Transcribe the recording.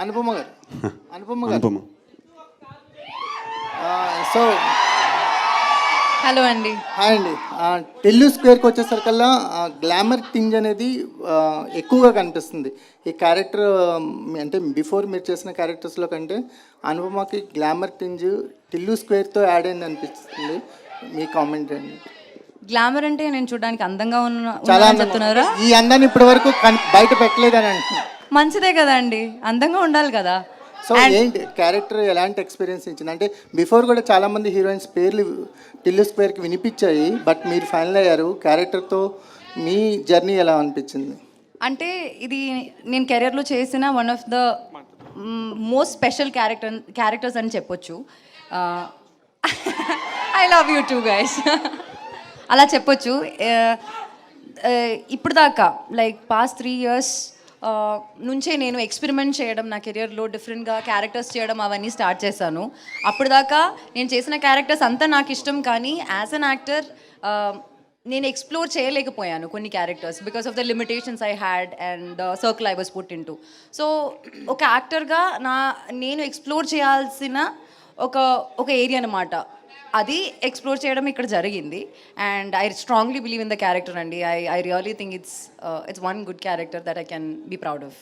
అనుపమ గారు. అనుపమ గారు. Anupama. So hello అండి. హాయ్ అండి. టిల్లు స్క్వేర్కి వచ్చేసరికల్లా గ్లామర్ థింగ్ అనేది ఎక్కువగా కనిపిస్తుంది ఈ క్యారెక్టర్. అంటే బిఫోర్ మీరు చేసిన క్యారెక్టర్స్లో కంటే అనుపమకి గ్లామర్ థింగ్ టిల్లు స్క్వేర్తో యాడ్ అయింది అనిపిస్తుంది. మీ కామెంట్ అండి. గ్లామర్ అంటే నేను చూడడానికి అందంగా చాలా ఉన్నానని చెప్తున్నారా? ఈ అందాన్ని ఇప్పటి వరకు బయట పెట్టలేదని అంటున్నాను. మంచిదే కదా అండి, అందంగా ఉండాలి కదా. సో ఏంటి క్యారెక్టర్ ఎలాంటి ఎక్స్పీరియన్స్ ఇచ్చింది? అంటే బిఫోర్ కూడా చాలామంది హీరోయిన్స్ పేర్లు టిల్లు స్క్వేర్కి వినిపించాయి, బట్ మీరు ఫైనల్ అయ్యారు. క్యారెక్టర్తో మీ జర్నీ ఎలా అనిపించింది? అంటే ఇది నేను కెరియర్లో చేసిన one of the most special characters అని చెప్పొచ్చు. I love you two guys అలా చెప్పొచ్చు. ఇప్పుడు దాకా లైక్ పాస్ట్ 3 years నుంచే నేను ఎక్స్పెరిమెంట్ చేయడం నా కెరియర్లో, డిఫరెంట్గా క్యారెక్టర్స్ చేయడం అవన్నీ స్టార్ట్ చేశాను. అప్పుడు దాకా నేను చేసిన క్యారెక్టర్స్ అంతా నాకు ఇష్టం, కానీ యాజ్ అన్ యాక్టర్ నేను ఎక్స్ప్లోర్ చేయలేకపోయాను కొన్ని characters because of the limitations I had and the circle I was put in to. So ఒక యాక్టర్గా నేను ఎక్స్ప్లోర్ చేయాల్సిన ఒక ఏరియా అనమాట, అది ఎక్స్ప్లోర్ చేయడం ఇక్కడ జరిగింది. And I strongly believe in the character అండి. I really think it's one good character that I can be proud of.